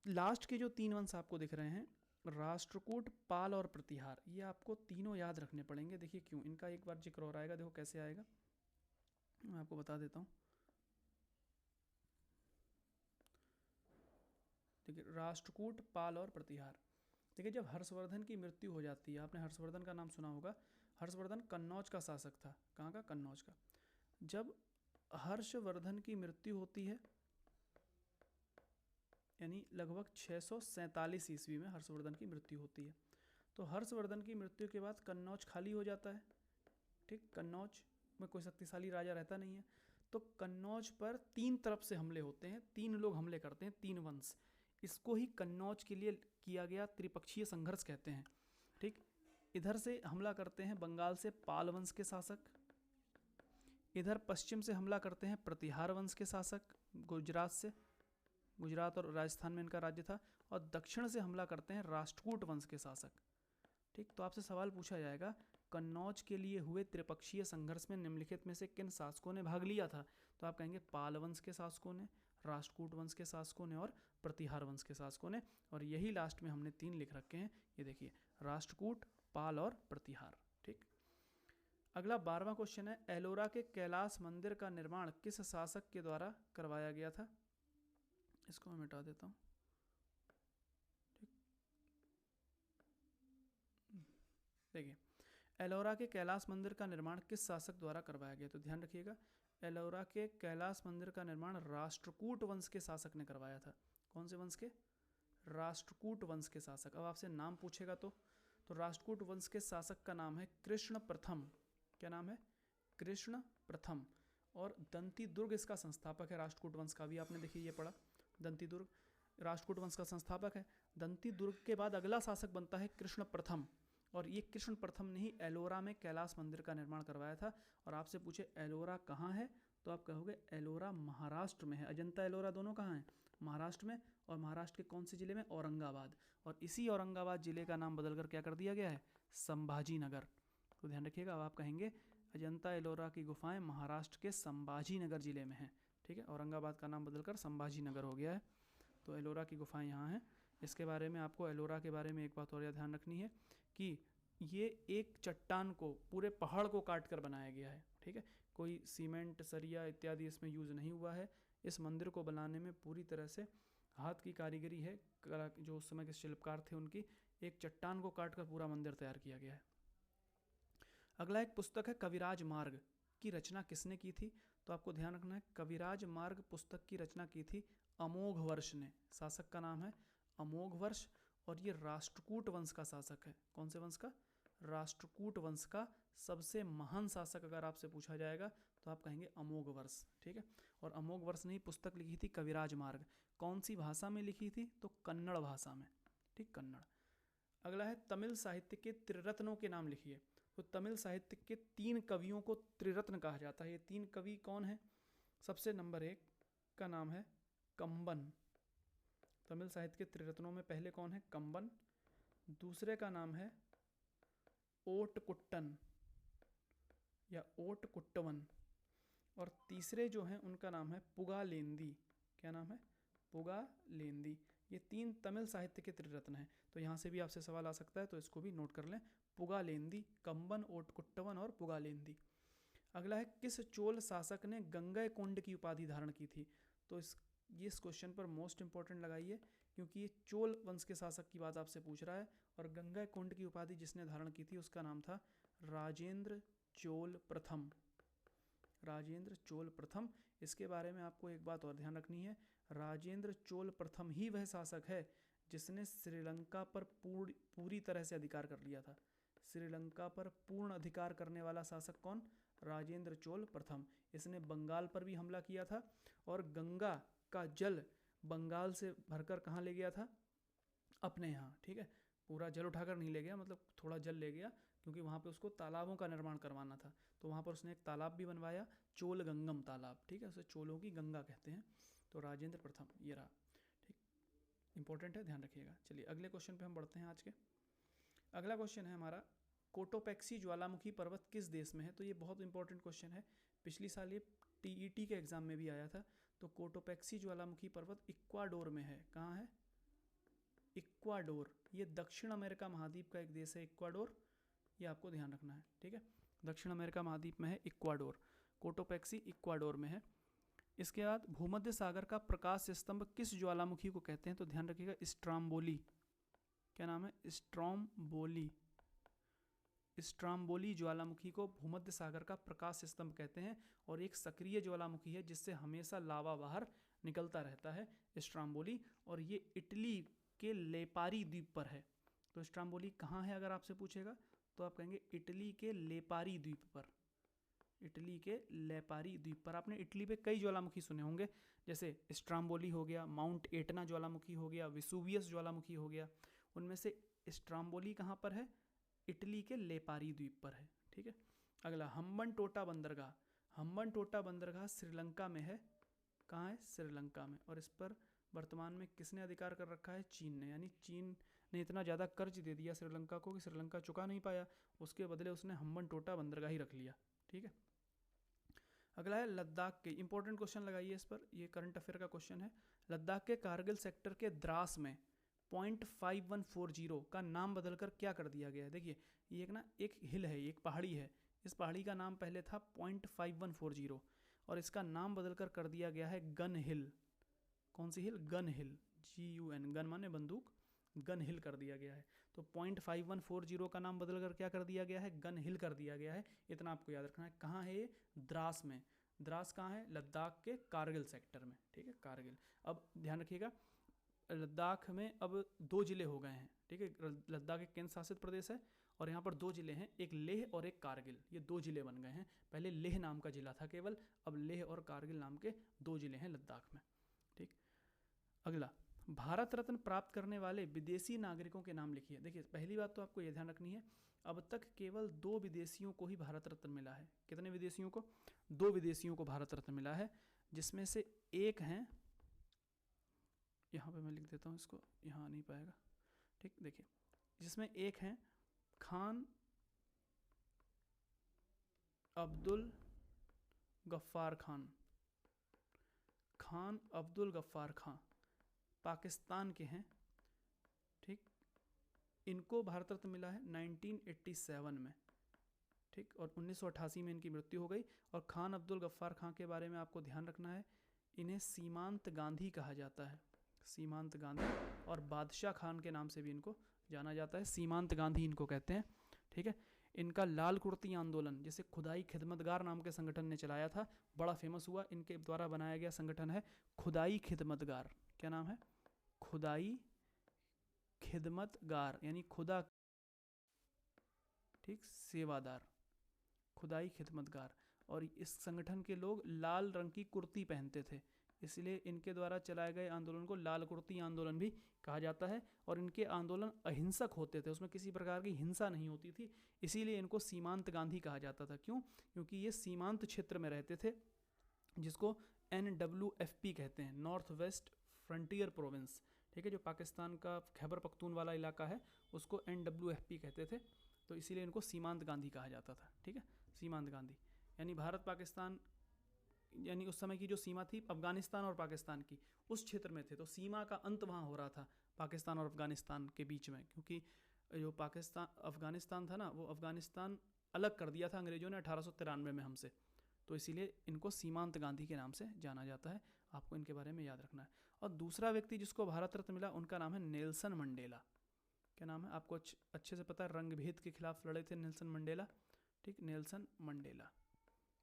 लास्ट के जो तीन वंश आपको दिख रहे हैं, राष्ट्रकूट, पाल और प्रतिहार, ये आपको तीनों याद रखने पड़ेंगे। देखिए क्यों, इनका एक बार जिक्र और आएगा, देखो कैसे आएगा, मैं आपको बता देता हूँ। देखिए राष्ट्रकूट, पाल और प्रतिहार। देखिए जब हर्षवर्धन की मृत्यु हो जाती है, आपने हर्षवर्धन का नाम सुना होगा, हर्षवर्धन कन्नौज का शासक था। कहाँ का? कन्नौज का। जब हर्षवर्धन की मृत्यु होती है, यानी लगभग 647 ईस्वी में हर्षवर्धन की मृत्यु होती है, तो हर्षवर्धन की मृत्यु के बाद कन्नौज खाली हो जाता है, ठीक, कन्नौज में कोई शक्तिशाली राजा रहता नहीं है, तो कन्नौज पर तीन तरफ से हमले होते हैं, तीन लोग हमले करते हैं, तीन वंश। इसको ही कन्नौज के लिए किया गया त्रिपक्षीय संघर्ष कहते हैं, ठीक। इधर से हमला करते हैं बंगाल से पाल वंश के शासक, इधर पश्चिम से हमला करते हैं प्रतिहार वंश के शासक गुजरात से, गुजरात और राजस्थान में इनका राज्य था, और दक्षिण से हमला करते हैं राष्ट्रकूट वंश के शासक, ठीक। तो आपसे सवाल पूछा जाएगा कन्नौज के लिए हुए त्रिपक्षीय संघर्ष में निम्नलिखित में से किन शासकों ने भाग लिया था, तो आप कहेंगे पाल वंश के शासकों ने, राष्ट्रकूट वंश के शासकों ने और प्रतिहार वंश के शासकों ने। और यही लास्ट में हमने तीन लिख रखे हैं, ये देखिए, राष्ट्रकूट, पाल और प्रतिहार, ठीक। अगला 12वां क्वेश्चन है, एलोरा के कैलाश मंदिर का निर्माण किस शासक के द्वारा करवाया गया था? इसको मैं मिटा देता हूँ, ठीक। देखिए एलोरा के कैलाश मंदिर का निर्माण किस शासक द्वारा करवाया गया? तो ध्यान रखिएगा, एलोरा के कैलाश मंदिर का निर्माण राष्ट्रकूट वंश के शासक ने करवाया था। कौन से वंश के? राष्ट्रकूट वंश के शासक। अब आपसे नाम पूछेगा तो राष्ट्रकूट वंश के शासक का नाम है कृष्ण प्रथम। क्या नाम है? कृष्ण प्रथम। और दंती दुर्ग इसका संस्थापक है, राष्ट्रकूट वंश का भी आपने देखिए ये पढ़ा, दंती दुर्ग राष्ट्रकूट वंश का संस्थापक है। दंती दुर्ग के बाद अगला शासक बनता है कृष्ण प्रथम, और ये कृष्ण प्रथम ने ही एलोरा में कैलाश मंदिर का निर्माण करवाया था। और आपसे पूछे एलोरा कहाँ है, तो आप कहोगे एलोरा महाराष्ट्र में है। अजंता एलोरा दोनों कहाँ हैं? महाराष्ट्र में। और महाराष्ट्र के कौन से जिले में? औरंगाबाद। और इसी औरंगाबाद जिले का नाम बदलकर क्या कर दिया गया है? संभाजी नगर। तो ध्यान रखिएगा, अब आप कहेंगे अजंता एलोरा की गुफाएं महाराष्ट्र के संभाजी नगर जिले में हैं, ठीक है। औरंगाबाद का नाम बदलकर संभाजी नगर हो गया है, तो एलोरा की गुफाएं यहाँ हैं। इसके बारे में आपको एलोरा के बारे में एक बात और ध्यान रखनी है कि ये एक चट्टान को, पूरे पहाड़ को काट कर बनाया गया है, ठीक है। कोई सीमेंट, सरिया इत्यादि इसमें यूज़ नहीं हुआ है। इस मंदिर को बनाने में पूरी तरह से हाथ की कारीगरी है, जो उस समय के शिल्पकार थे उनकी। एक चट्टान को काट कर पूरा मंदिर तैयार किया गया है। अगला एक पुस्तक है कविराज मार्ग, की रचना किसने की थी? तो आपको ध्यान रखना है, कविराज मार्ग पुस्तक की रचना की थी अमोघ वर्ष ने। शासक का नाम है अमोघ वर्ष, और ये राष्ट्रकूट वंश का शासक है। कौन से वंश का? राष्ट्रकूट वंश का सबसे महान शासक अगर आपसे पूछा जाएगा तो आप कहेंगे अमोघ वर्ष, ठीक है। और अमोघ वर्ष ने ही पुस्तक लिखी थी कविराज मार्ग। कौन सी भाषा में लिखी थी? तो कन्नड़ भाषा में, ठीक, कन्नड़। अगला है तमिल साहित्य के त्रिरत्नों के नाम लिखिए। तो तमिल साहित्य के 3 कवियों को त्रिरत्न कहा जाता है। ये 3 कवि कौन हैं? सबसे नंबर 1 का नाम है कंबन। तमिल साहित्य के त्रिरत्नों में पहले कौन है? कंबन। दूसरे का नाम है ओटकुट्टन या ओटकुट्टवन। और तीसरे जो हैं उनका नाम है पुगालेंदी। क्या नाम है? पुगालेंदी। ये 3 तमिल साहित्य के त्रिरत्न हैं। तो यहाँ से भी आपसे सवाल आ सकता है, तो इसको भी नोट कर लें। पुगालेंदी, कंबन, ओटकुट्टवन और पुगालेंदी। अगला है, किस चोल शासक ने गंगैकोंड की उपाधि धारण की थी? तो इस क्वेश्चन पर मोस्ट इंपॉर्टेंट लगाइए, क्योंकि ये चोल वंश के शासक की बात आपसे पूछ रहा है। और गंगैकोंड की उपाधि जिसने धारण की थी उसका नाम था राजेंद्र चोल प्रथम। राजेंद्र चोल प्रथम। इसके बारे में आपको एक बात और ध्यान रखनी है, राजेंद्र चोल प्रथम ही वह शासक है जिसने श्रीलंका पर पूरी तरह से अधिकार कर लिया था। श्रीलंका पर पूर्ण अधिकार करने वाला शासक कौन? राजेंद्र चोल प्रथम। इसने बंगाल पर भी हमला किया था और गंगा का जल बंगाल से भरकर कहाँ ले गया था? अपने यहाँ। ठीक है, पूरा जल उठाकर नहीं ले गया, मतलब थोड़ा जल ले गया, क्योंकि वहाँ पे उसको तालाबों का निर्माण करवाना था। तो वहाँ पर उसने एक तालाब भी बनवाया, चोल गंगम तालाब। ठीक है, उसे चोलों की गंगा कहते हैं। तो राजेंद्र प्रथम ये रहा। ठीक, इंपॉर्टेंट है, ध्यान रखिएगा। चलिए अगले क्वेश्चन पे हम बढ़ते हैं आज के। अगला क्वेश्चन है हमारा, कोटोपैक्सी ज्वालामुखी पर्वत किस देश में है? तो ये बहुत इंपॉर्टेंट क्वेश्चन है, पिछली साल ये टीईटी के एग्जाम में भी आया था। तो कोटोपैक्सी ज्वालामुखी पर्वत इक्वाडोर में है। कहाँ है? इक्वाडोर। ये दक्षिण अमेरिका महाद्वीप का एक देश है इक्वाडोर, ये आपको ध्यान रखना है। ठीक है, दक्षिण अमेरिका महाद्वीप में है इक्वाडोर। कोटोपैक्सी इक्वाडोर में है। इसके बाद, भूमध्य सागर का प्रकाश स्तंभ किस ज्वालामुखी को कहते हैं? तो ध्यान रखिएगा, स्ट्राम्बोली। क्या नाम है? स्ट्राम्बोली। स्ट्राम्बोली ज्वालामुखी को भूमध्य सागर का प्रकाश स्तंभ कहते हैं, और एक सक्रिय ज्वालामुखी है जिससे हमेशा लावा बाहर निकलता रहता है, स्ट्राम्बोली। और ये इटली के लेपारी द्वीप पर है। तो स्ट्राम्बोली कहाँ है अगर आपसे पूछेगा तो आप कहेंगे इटली के लेपारी द्वीप पर। इटली के लेपारी द्वीप पर। आपने इटली पे कई ज्वालामुखी सुने होंगे, जैसे स्ट्राम्बोली हो गया, माउंट एटना ज्वालामुखी हो गया, विसुवियस ज्वालामुखी हो गया। उनमें से स्ट्राम्बोली कहाँ पर है? इटली के लेपारी द्वीप पर है। ठीक है, अगला, हम्बनटोटा बंदरगाह। हम्बनटोटा बंदरगाह श्रीलंका में है। कहाँ है? श्रीलंका में। और इस पर वर्तमान में किसने अधिकार कर रखा है? चीन ने। यानी चीन ने इतना ज़्यादा कर्ज दे दिया श्रीलंका को कि श्रीलंका चुका नहीं पाया, उसके बदले उसने हम्बनटोटा बंदरगाह ही रख लिया। ठीक है, अगला है लद्दाख के। इंपॉर्टेंट क्वेश्चन लगाइए इस पर, ये करंट अफेयर का क्वेश्चन है। लद्दाख के कारगिल सेक्टर के द्रास में .5140 का नाम बदलकर क्या कर दिया गया है? देखिए, ये एक हिल है, एक पहाड़ी है। इस पहाड़ी का नाम पहले था .5140 और इसका नाम बदलकर कर दिया गया है गन हिल। कौन सी हिल? गन हिल। GUN, गन माने बंदूक, गन हिल कर दिया गया है। तो .5140 का नाम बदलकर क्या कर दिया गया है? गन हिल कर दिया गया है। इतना आपको याद रखना है। कहाँ है ये? द्रास में। द्रास कहाँ है? लद्दाख के कारगिल सेक्टर में। ठीक है, कारगिल। अब ध्यान रखिएगा, लद्दाख में अब 2 जिले हो गए हैं। ठीक है, लद्दाख एक केंद्र शासित प्रदेश है और यहाँ पर 2 जिले हैं, एक लेह और एक कारगिल। ये 2 जिले बन गए हैं। पहले लेह नाम का जिला था केवल, अब लेह और कारगिल नाम के 2 जिले हैं लद्दाख में। ठीक, अगला, भारत रत्न प्राप्त करने वाले विदेशी नागरिकों के नाम लिखिए। देखिए, पहली बात तो आपको यह ध्यान रखनी है, अब तक केवल 2 विदेशियों को ही भारत रत्न मिला है। कितने विदेशियों को? 2 विदेशियों को भारत रत्न मिला है, जिसमें से एक हैं, यहाँ पे मैं लिख देता हूँ इसको, यहाँ नहीं पाएगा। ठीक, देखिए, जिसमें एक हैं खान अब्दुल गफ्फार खान। खान अब्दुल गफ्फार खान पाकिस्तान के हैं। ठीक, इनको भारत रत्न मिला है 1987 में। ठीक, और 1988 में इनकी मृत्यु हो गई। और खान अब्दुल गफ्फार खान के बारे में आपको ध्यान रखना है, इन्हें सीमांत गांधी कहा जाता है। सीमांत गांधी, और बादशाह खान के नाम से भी इनको जाना जाता है। सीमांत गांधी इनको कहते हैं। ठीक है, इनका लाल कुर्ती आंदोलन जिसे खुदाई खिदमतगार नाम के संगठन ने चलाया था, बड़ा फेमस हुआ। इनके द्वारा बनाया गया संगठन है खुदाई खिदमतगार। क्या नाम है? खुदाई खिदमतगार, यानी खुदा, ठीक, सेवादार, खुदाई खिदमतगार। और इस संगठन के लोग लाल रंग की कुर्ती पहनते थे। इसलिए इनके द्वारा चलाए गए आंदोलन को लाल कुर्ती आंदोलन भी कहा जाता है। और इनके आंदोलन अहिंसक होते थे, उसमें किसी प्रकार की हिंसा नहीं होती थी, इसीलिए इनको सीमांत गांधी कहा जाता था। क्यों? क्योंकि ये सीमांत क्षेत्र में रहते थे, जिसको NWFP कहते हैं, नॉर्थ वेस्ट फ्रंटियर प्रोविंस, ठीक है, जो पाकिस्तान का खैबर पख्तूनवाला इलाका है उसको NWFP कहते थे, तो इसीलिए इनको सीमांत गांधी कहा जाता था। ठीक है, सीमांत गांधी यानी भारत पाकिस्तान, यानी उस समय की जो सीमा थी अफगानिस्तान और पाकिस्तान की, उस क्षेत्र में थे, तो सीमा का अंत वहाँ हो रहा था पाकिस्तान और अफगानिस्तान के बीच में, क्योंकि जो पाकिस्तान अफगानिस्तान था ना, वो अफगानिस्तान अलग कर दिया था अंग्रेजों ने 1893 में हमसे, तो इसीलिए इनको सीमांत गांधी के नाम से जाना जाता है। आपको इनके बारे में याद रखना है। और दूसरा व्यक्ति जिसको भारत रत्न मिला उनका नाम है नेल्सन मंडेला। क्या नाम है? आपको अच्छे से पता है, रंगभेद के खिलाफ लड़े थे नेल्सन मंडेला। ठीक, नेल्सन मंडेला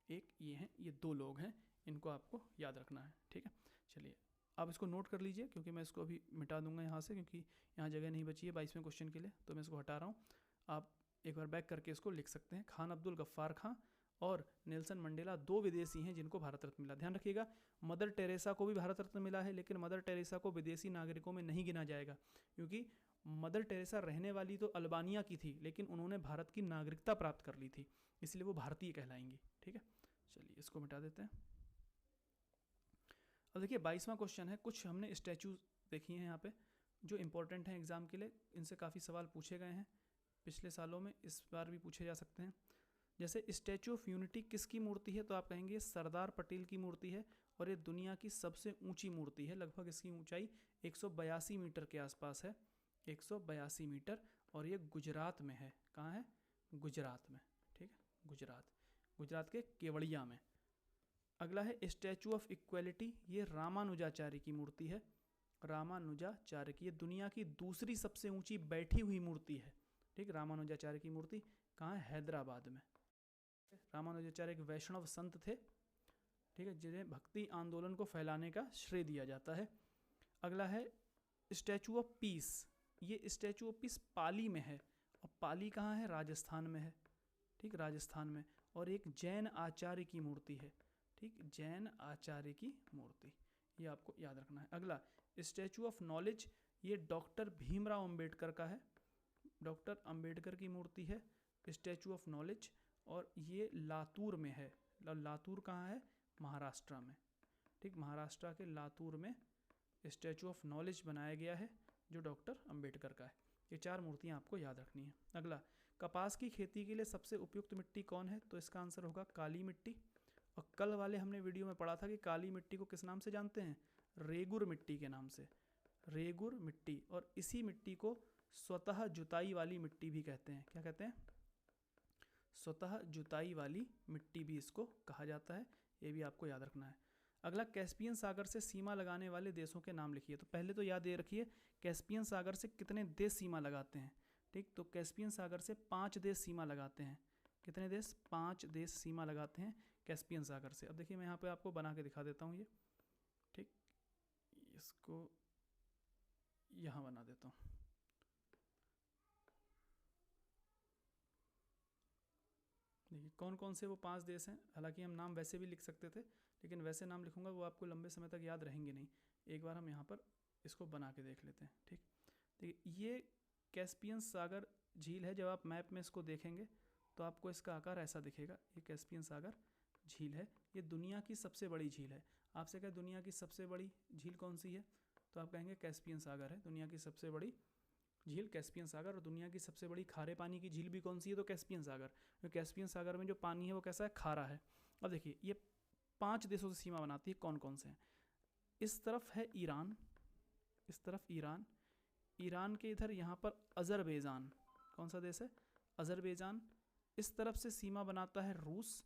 एक ये हैं, ये दो लोग हैं, इनको आपको याद रखना है। ठीक है, चलिए आप इसको नोट कर लीजिए, क्योंकि मैं इसको अभी मिटा दूंगा यहाँ से, क्योंकि यहाँ जगह नहीं बची है 22वें क्वेश्चन के लिए, तो मैं इसको हटा रहा हूँ। आप एक बार बैक करके इसको लिख सकते हैं। खान अब्दुल गफ्फार खां और नेल्सन मंडेला दो विदेशी हैं जिनको भारत रत्न मिला। ध्यान रखिएगा, मदर टेरेसा को भी भारत रत्न मिला है, लेकिन मदर टेरेसा को विदेशी नागरिकों में नहीं गिना जाएगा, क्योंकि मदर टेरेसा रहने वाली तो अल्बानिया की थी, लेकिन उन्होंने भारत की नागरिकता प्राप्त कर ली थी, इसलिए वो भारतीय कहलाएंगी। ठीक है, चलिए इसको मिटा देते हैं। अब देखिए 22वां क्वेश्चन है। कुछ हमने स्टैचू देखी हैं यहाँ पे जो इंपॉर्टेंट हैं एग्जाम के लिए, इनसे काफ़ी सवाल पूछे गए हैं पिछले सालों में, इस बार भी पूछे जा सकते हैं। जैसे स्टैचू ऑफ यूनिटी किसकी मूर्ति है? तो आप कहेंगे सरदार पटेल की मूर्ति है, और ये दुनिया की सबसे ऊंची मूर्ति है। लगभग इसकी ऊंचाई 182 मीटर के आसपास है, 182 मीटर, और ये गुजरात में है। कहाँ है? गुजरात में। ठीक है, गुजरात के केवड़िया में। अगला है स्टैचू ऑफ इक्वेलिटी, ये रामानुजाचार्य की मूर्ति है, रामानुजाचार्य की। ये दुनिया की दूसरी सबसे ऊंची बैठी हुई मूर्ति है। ठीक, रामानुजाचार्य की मूर्ति कहाँ है? हैदराबाद में। रामानुजाचार्य एक वैष्णव संत थे, ठीक है, जिन्हें भक्ति आंदोलन को फैलाने का श्रेय दिया जाता है। अगला है स्टैचू ऑफ पीस, ये स्टैचू ऑफ पीस पाली में है, और पाली कहाँ है? राजस्थान में है। ठीक, राजस्थान में। और एक जैन आचार्य की मूर्ति है। ठीक, जैन आचार्य की मूर्ति, ये आपको याद रखना है। अगला स्टैचू ऑफ नॉलेज, ये डॉक्टर भीमराव अंबेडकर का है, डॉक्टर अंबेडकर की मूर्ति है स्टैचू ऑफ नॉलेज, और ये लातूर में है। लातूर कहाँ है? महाराष्ट्र में। ठीक, महाराष्ट्र के लातूर में स्टैचू ऑफ नॉलेज बनाया गया है, जो डॉक्टर अंबेडकर का है। ये चार मूर्तियाँ आपको याद रखनी है। अगला, कपास की खेती के लिए सबसे उपयुक्त मिट्टी कौन है? तो इसका आंसर होगा काली मिट्टी। और कल वाले हमने वीडियो में पढ़ा था कि काली मिट्टी को किस नाम से जानते हैं? रेगुर मिट्टी के नाम से, रेगुर मिट्टी। और इसी मिट्टी को स्वतः जुताई वाली मिट्टी भी कहते हैं। क्या कहते हैं? स्वतः जुताई वाली मिट्टी भी इसको कहा जाता है, ये भी आपको याद रखना है। अगला, कैस्पियन सागर से सीमा लगाने वाले देशों के नाम लिखिए। तो पहले तो याद ये रखिए, कैस्पियन सागर से कितने देश सीमा लगाते हैं। ठीक, तो कैस्पियन सागर से 5 देश सीमा लगाते हैं। कितने देश? 5 देश सीमा लगाते हैं कैस्पियन सागर से। अब देखिए मैं यहाँ पे आपको बना के दिखा देता हूँ ये। ठीक, इसको यहाँ बना देता हूँ। देखिए कौन कौन से वो 5 देश हैं। हालांकि हम नाम वैसे भी लिख सकते थे, लेकिन वैसे नाम लिखूंगा वो आपको लंबे समय तक याद रहेंगे नहीं। एक बार हम यहाँ पर इसको बना के देख लेते हैं। ठीक, देखिए ये कैस्पियन सागर झील है। जब आप मैप में इसको देखेंगे तो आपको इसका आकार ऐसा दिखेगा। ये कैस्पियन सागर झील है, ये दुनिया की सबसे बड़ी झील है। आपसे क्या दुनिया की सबसे बड़ी झील कौन सी है? तो आप कहेंगे कैस्पियन सागर है दुनिया की सबसे बड़ी झील, कैस्पियन सागर। और दुनिया की सबसे बड़ी खारे पानी की झील भी कौन सी है? तो कैस्पियन सागर। तो कैस्पियन सागर में जो पानी है वो कैसा है? खारा है। अब देखिए ये 5 देशों से सीमा बनाती है। कौन कौन से हैं? इस तरफ है ईरान, इस तरफ ईरान, ईरान के इधर यहाँ पर अजरबैजान। कौन सा देश है? अजरबैजान। इस तरफ से सीमा बनाता है रूस,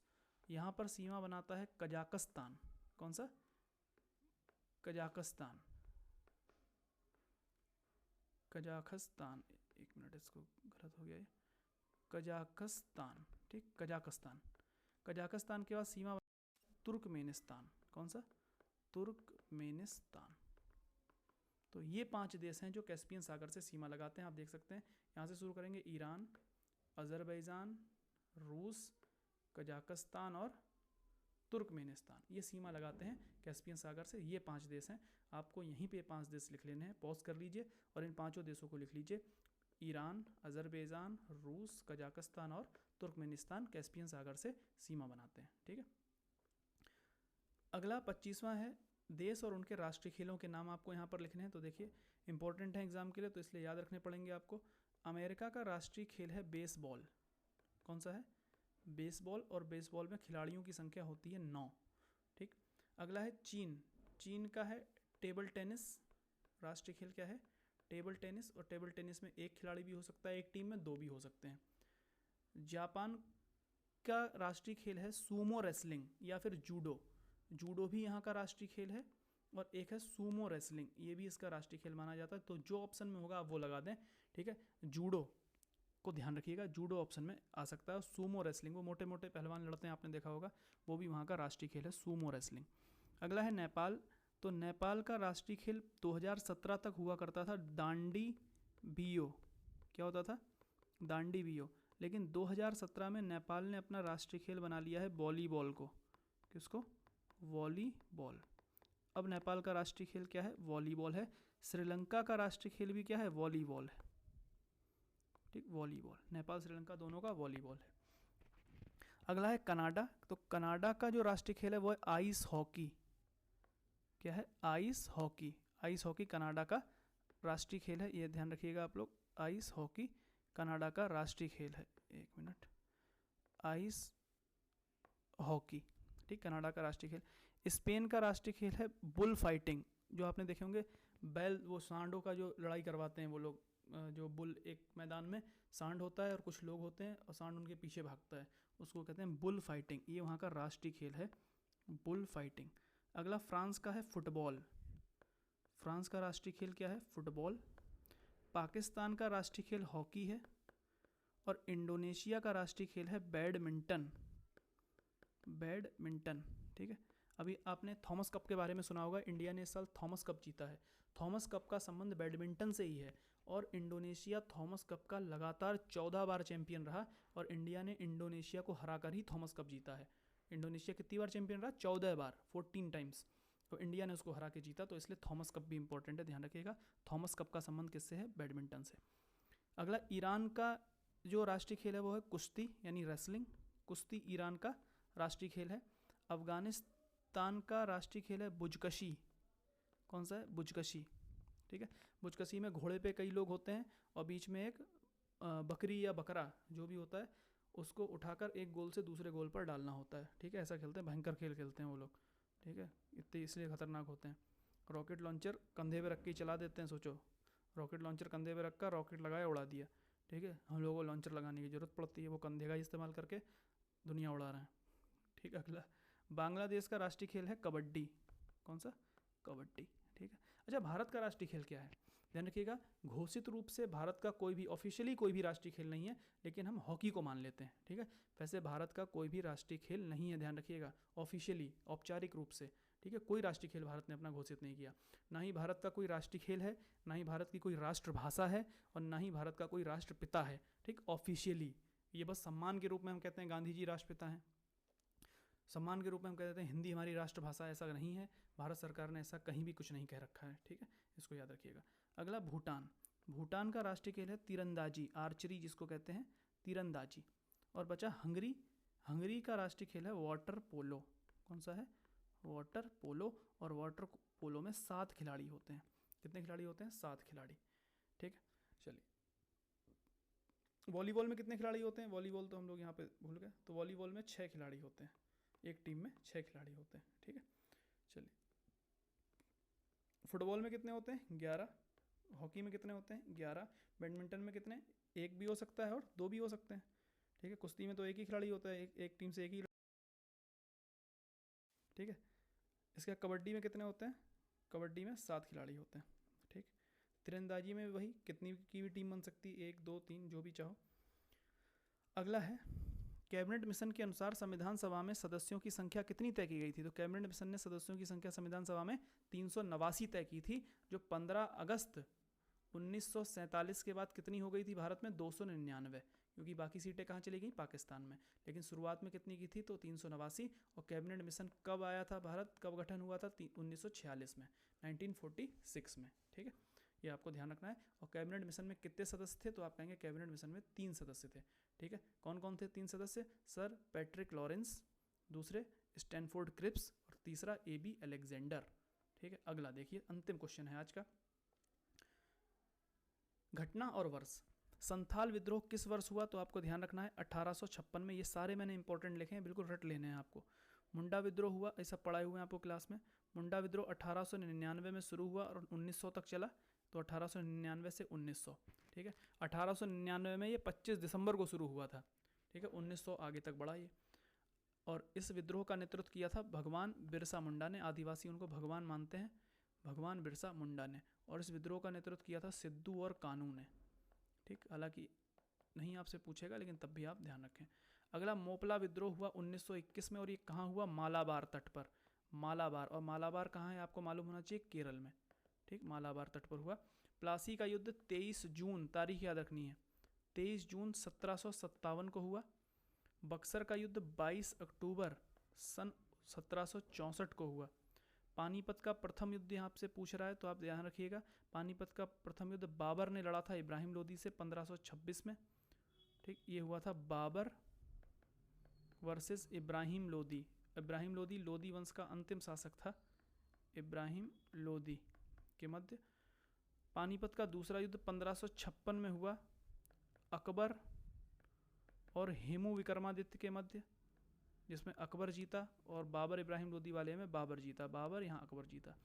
यहाँ पर सीमा बनाता है कजाकिस्तान। कौन सा? Kazakhstan, Kazakhstan. एक मिनट, इसको गलत हो गया ये, कजाकिस्तान। ठीक, कजाकिस्तान। कजाकिस्तान के बाद सीमा तुर्कमेनिस्तान। कौन सा? तुर्कमेनिस्तान। तो ये 5 देश हैं जो कैस्पियन सागर से सीमा लगाते हैं। आप देख सकते हैं यहाँ से शुरू करेंगे, ईरान, अजरबैजान, रूस, कजाकिस्तान और तुर्कमेनिस्तान। ये सीमा लगाते हैं कैस्पियन सागर से। ये 5 देश हैं, आपको यहीं पे 5 देश लिख लेने हैं। पॉज कर लीजिए और इन 5 देशों को लिख लीजिए। ईरान, अजरबैजान, रूस, कजाकिस्तान और तुर्कमेनिस्तान कैस्पियन सागर से सीमा बनाते हैं। ठीक है। अगला 25वां है देश और उनके राष्ट्रीय खेलों के नाम आपको यहाँ पर लिखने हैं। तो देखिए इंपॉर्टेंट है एग्जाम के लिए, तो इसलिए याद रखने पड़ेंगे आपको। अमेरिका का राष्ट्रीय खेल है बेसबॉल। कौन सा है? बेसबॉल। और बेसबॉल में खिलाड़ियों की संख्या होती है 9। ठीक। अगला है चीन। चीन का है टेबल टेनिस। राष्ट्रीय खेल क्या है? Table tennis. और टेबल टेनिस में एक खिलाड़ी भी हो सकता है, एक टीम में 2 भी हो सकते हैं। जापान का राष्ट्रीय खेल है सूमो रेसलिंग या फिर जूडो। जूडो भी यहाँ का राष्ट्रीय खेल है। और एक है सूमो रेसलिंग, ये भी इसका राष्ट्रीय खेल माना जाता है। तो जो ऑप्शन में होगा आप वो लगा दें। ठीक है। जूडो को ध्यान रखिएगा, जूडो ऑप्शन में आ सकता है। सूमो रेसलिंग, वो मोटे मोटे पहलवान लड़ते हैं, आपने देखा होगा, वो भी वहाँ का राष्ट्रीय खेल है, सूमो रेसलिंग। अगला है नेपाल। तो नेपाल का राष्ट्रीय खेल 2017 तक हुआ करता था दांडी बियो। क्या होता था? दांडी बियो। लेकिन 2017 में नेपाल ने अपना राष्ट्रीय खेल बना लिया है वॉलीबॉल को। किसको? वॉलीबॉल। अब नेपाल का राष्ट्रीय खेल क्या है? वॉलीबॉल है। श्रीलंका का राष्ट्रीय खेल भी क्या है? वॉलीबॉल है। ठीक, वॉलीबॉल। नेपाल श्रीलंका दोनों का वॉलीबॉल है। अगला है कनाडा। तो कनाडा का जो राष्ट्रीय खेल है वो है आइस हॉकी। क्या है? Ice hockey. Ice hockey Canada का राष्ट्रीय खेल है, ये ध्यान रखिएगा आप लोग। आइस हॉकी कनाडा का राष्ट्रीय खेल है। एक मिनट, आइस हॉकी। ठीक, कनाडा का राष्ट्रीय खेल। स्पेन का राष्ट्रीय खेल है बुल फाइटिंग। जो आपने देखे होंगे बैल, वो सांडों का जो लड़ाई करवाते हैं वो लोग, जो बुल, एक मैदान में सांड होता है और कुछ लोग होते हैं और सांड उनके पीछे भागता है, उसको कहते हैं बुल फाइटिंग। ये वहाँ का राष्ट्रीय खेल है, बुल फाइटिंग। अगला फ्रांस का है फुटबॉल। फ्रांस का राष्ट्रीय खेल क्या है? फुटबॉल। पाकिस्तान का राष्ट्रीय खेल हॉकी है। और इंडोनेशिया का राष्ट्रीय खेल है बैडमिंटन। बैडमिंटन। ठीक है। अभी आपने थॉमस कप के बारे में सुना होगा, इंडिया ने इस साल थॉमस कप जीता है। थॉमस कप का संबंध बैडमिंटन से ही है। और इंडोनेशिया थॉमस कप का लगातार 14 बार चैंपियन रहा और इंडिया ने इंडोनेशिया को हराकर ही थॉमस कप जीता है। इंडोनेशिया कितनी बार चैंपियन रहा? 14 बार, 14 टाइम्स। तो इंडिया ने उसको हरा के जीता, तो इसलिए थॉमस कप भी इंपॉर्टेंट है, ध्यान रखिएगा। थॉमस कप का संबंध किससे है? बैडमिंटन से। अगला ईरान का जो राष्ट्रीय खेल है वो है कुश्ती यानी रेसलिंग। कुश्ती ईरान का राष्ट्रीय खेल है। अफगानिस्तान का राष्ट्रीय खेल है बुजकशी। कौन सा है? बुजकशी। ठीक है। बुजकशी में घोड़े पे कई लोग होते हैं और बीच में एक बकरी या बकरा जो भी होता है उसको उठाकर एक गोल से दूसरे गोल पर डालना होता है। ठीक है। ऐसा खेलते हैं, भयंकर खेल खेलते हैं वो लोग। ठीक है। इतने इसलिए खतरनाक होते हैं। रॉकेट लॉन्चर कंधे पे रख के चला देते हैं। सोचो, रॉकेट लॉन्चर कंधे पे रख कर रॉकेट लगाया, उड़ा दिया। ठीक है। हम लोगों को लॉन्चर लगाने की ज़रूरत पड़ती है, वो कंधे का इस्तेमाल करके दुनिया उड़ा रहे हैं। ठीक है। अगला बांग्लादेश का राष्ट्रीय खेल है कबड्डी। कौन सा? कबड्डी। ठीक है। अच्छा, भारत का राष्ट्रीय खेल क्या है? ध्यान रखिएगा, घोषित रूप से भारत का कोई भी ऑफिशियली कोई भी राष्ट्रीय खेल नहीं है, लेकिन हम हॉकी को मान लेते हैं। ठीक है। वैसे भारत का कोई भी राष्ट्रीय खेल नहीं है, ध्यान रखिएगा, ऑफिशियली, औपचारिक रूप से। ठीक है। कोई राष्ट्रीय खेल भारत ने अपना घोषित नहीं किया। ना ही भारत का कोई राष्ट्रीय खेल है, ना ही भारत की कोई राष्ट्रभाषा है, और ना ही भारत का कोई राष्ट्रपिता है। ठीक, ऑफिशियली। ये बस सम्मान के रूप में हम कहते हैं गांधी जी राष्ट्रपिता हैं, सम्मान के रूप में हम कह देते हैं हिंदी हमारी राष्ट्रभाषा। ऐसा नहीं है, भारत सरकार ने ऐसा कहीं भी कुछ नहीं कह रखा है। ठीक है, इसको याद रखिएगा। अगला भूटान। भूटान का राष्ट्रीय खेल है तीरंदाजी, आर्चरी जिसको कहते हैं, तीरंदाजी। और बचा हंगरी। हंगरी का राष्ट्रीय खेल है वाटर पोलो। कौन सा है? Water polo. और वाटर पोलो में 7 खिलाड़ी होते हैं। कितने खिलाड़ी होते हैं? 7 खिलाड़ी। ठीक है। चलिए, वॉलीबॉल में कितने खिलाड़ी होते हैं? वॉलीबॉल तो हम लोग यहाँ पे भूल गए। तो वॉलीबॉल में 6 खिलाड़ी होते हैं, एक टीम में 6 खिलाड़ी होते हैं। ठीक है। चलिए, फुटबॉल में कितने होते हैं? 11। हॉकी में कितने होते हैं? 11। बैडमिंटन में कितने? 1 भी हो सकता है और 2 भी हो सकते हैं। ठीक है। कुश्ती में तो 1 ही खिलाड़ी होता है, एक टीम से 1 ही। ठीक है। इसके कबड्डी में कितने होते हैं? कबड्डी में 7 खिलाड़ी होते हैं। ठीक। तीरंदाजी में वही, कितनी की भी टीम बन सकती है, 1, 2, 3, जो भी चाहो। अगला है कैबिनेट मिशन के अनुसार संविधान सभा में सदस्यों की संख्या कितनी तय की गई थी? तो कैबिनेट मिशन ने सदस्यों की संख्या संविधान सभा में 389 तय की थी, जो 15 अगस्त 1947 के बाद कितनी हो गई थी भारत में? 299। क्योंकि बाकी सीटें कहाँ चली गई, पाकिस्तान में। लेकिन शुरुआत में कितनी की थी, तो 389। और कैबिनेट मिशन कब आया था भारत, कब गठन हुआ था, 1946 में, 1946 में। ठीक है, ये आपको ध्यान रखना है। और कैबिनेट मिशन में कितने सदस्य थे, तो आप कहेंगे कैबिनेट मिशन में 3 सदस्य थे। ठीक है, कौन कौन थे 3 सदस्य, सर पैट्रिक लॉरेंस, दूसरे स्टैनफोर्ड क्रिप्स, और तीसरा AB अलेक्जेंडर। ठीक है, अगला देखिए, अंतिम क्वेश्चन है आज का। घटना और वर्ष, संथाल विद्रोह किस वर्ष हुआ, तो आपको ध्यान रखना है 1856 में। ये सारे मैंने इंपॉर्टेंट लिखे हैं, बिल्कुल रट लेने हैं आपको। मुंडा विद्रोह हुआ, ऐसा पढ़ाए हुए हैं आपको क्लास में। मुंडा विद्रोह 1899 में शुरू हुआ और 1900 तक चला, तो 1899 से 1900। ठीक है, 1899 में ये 25 दिसंबर को शुरू हुआ था। ठीक है, 1900 आगे तक बढ़ा ये। और इस विद्रोह का नेतृत्व किया था भगवान बिरसा मुंडा ने, आदिवासी उनको भगवान मानते हैं, भगवान बिरसा मुंडा ने। और इस विद्रोह का नेतृत्व किया था सिद्धू और कानू ने। ठीक, हालांकि नहीं आपसे पूछेगा, लेकिन तब भी आप ध्यान रखें। अगला मोपला विद्रोह हुआ 1921 में, और ये कहाँ हुआ, मालाबार तट पर। मालाबार, और मालाबार कहाँ है आपको मालूम होना चाहिए, केरल में। ठीक, मालाबार तट पर हुआ। प्लासी का युद्ध 23 जून, तारीख याद रखनी है, 23 जून 1757 को हुआ। बक्सर का युद्ध 22 अक्टूबर सन 1764 को हुआ। पानीपत का प्रथम युद्ध यहाँ आपसे पूछ रहा है, तो आप ध्यान रखिएगा, पानीपत का प्रथम युद्ध बाबर ने लड़ा था इब्राहिम लोदी से 1526 में। ठीक, ये हुआ था बाबर वर्सेस इब्राहिम लोदी। इब्राहिम लोदी लोदी वंश का अंतिम शासक था, इब्राहिम लोदी के मध्य। पानीपत का दूसरा युद्ध 1556 में हुआ, अकबर और हेमू विक्रमादित्य के मध्य, जिसमें अकबर जीता, और बाबर इब्राहिम लोदी वाले में बाबर जीता, बाबर यहाँ अकबर जीता।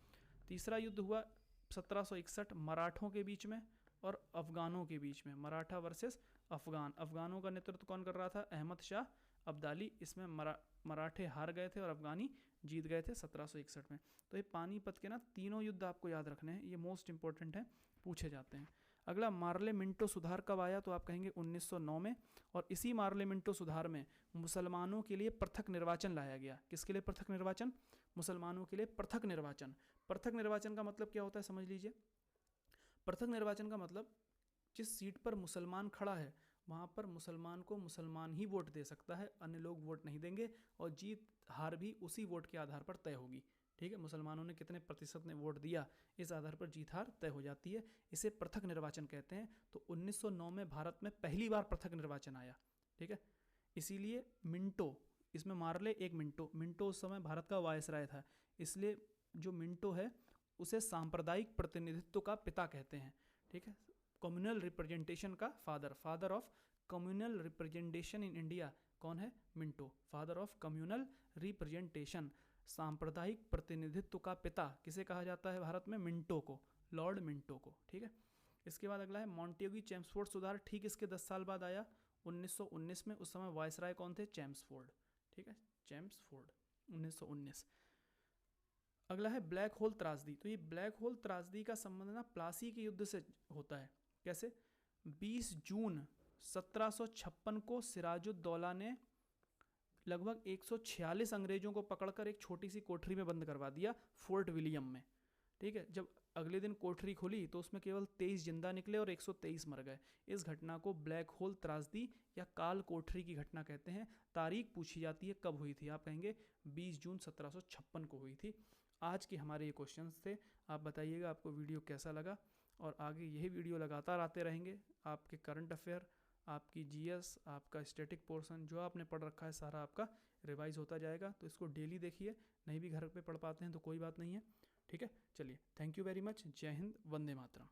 तीसरा युद्ध हुआ 1761 मराठों के बीच में और अफगानों के बीच में, मराठा वर्सेस अफगान। अफगानों का नेतृत्व कौन कर रहा था, अहमद शाह अब्दाली। इसमें मराठे हार गए थे और अफगानी जीत गए थे 1761 में। तो ये पानीपत के ना तीनों युद्ध आपको याद रखने हैं, ये मोस्ट इंपॉर्टेंट हैं, पूछे जाते हैं। अगला मार्ले मिंटो सुधार कब आया, तो आप कहेंगे 1909 में। और इसी मार्ले मिंटो सुधार में मुसलमानों के लिए पृथक निर्वाचन लाया गया। किसके लिए पृथक निर्वाचन, मुसलमानों के लिए पृथक निर्वाचन। पृथक निर्वाचन का मतलब क्या होता है, समझ लीजिए। पृथक निर्वाचन का मतलब जिस सीट पर मुसलमान खड़ा है वहाँ पर मुसलमान को मुसलमान ही वोट दे सकता है, अन्य लोग वोट नहीं देंगे, और जीत हार भी उसी वोट के आधार पर तय होगी। ठीक है, मुसलमानों ने कितने प्रतिशत ने वोट दिया, इस आधार पर जीत हार तय हो जाती है। इसे पृथक निर्वाचन कहते हैं। तो 1909 में भारत में पहली बार पृथक निर्वाचन आया। ठीक है, इसीलिए मिंटो, इसमें मार्ले एक मिंटो, मिंटो उस समय भारत का वायसराय था, इसलिए जो मिंटो है उसे सांप्रदायिक प्रतिनिधित्व का पिता कहते हैं। ठीक है, कम्युनल रिप्रेजेंटेशन का father, father of communal representation in India कौन है, Minto, father of communal representation, सांप्रदायिक प्रतिनिधित्व का पिता किसे कहा जाता है भारत में, मिंटो को, लॉर्ड मिंटो को। ठीक है, इसके बाद अगला है मॉन्टेग्यू चेम्सफोर्ड सुधार। ठीक इसके 10 साल बाद आया 1919 में। उस समय वायसराय कौन थे, चेम्सफोर्ड। ठीक है, चेम्सफोर्ड 1919। अगला है ब्लैक होल त्रासदी। तो ये ब्लैक होल त्रासदी का संबंध ना प्लासी के युद्ध से होता है। कैसे, 20 जून 1756 को सिराजुद्दौला ने लगभग 146 अंग्रेजों को पकड़कर एक छोटी सी कोठरी में बंद करवा दिया फोर्ट विलियम में। ठीक है, जब अगले दिन कोठरी खुली तो उसमें केवल 23 जिंदा निकले और 123 मर गए। इस घटना को ब्लैक होल त्रासदी या काल कोठरी की घटना कहते हैं। तारीख पूछी जाती है कब हुई थी, आप कहेंगे 20 जून 1756 को हुई थी। आज के हमारे ये क्वेश्चंस थे। आप बताइएगा आपको वीडियो कैसा लगा, और आगे यही वीडियो लगातार आते रहेंगे। आपके करंट अफेयर, आपकी जीएस, आपका स्टैटिक पोर्शन जो आपने पढ़ रखा है सारा आपका रिवाइज होता जाएगा। तो इसको डेली देखिए, नहीं भी घर पे पढ़ पाते हैं तो कोई बात नहीं है। ठीक है, चलिए, थैंक यू वेरी मच। जय हिंद, वंदे मातरम।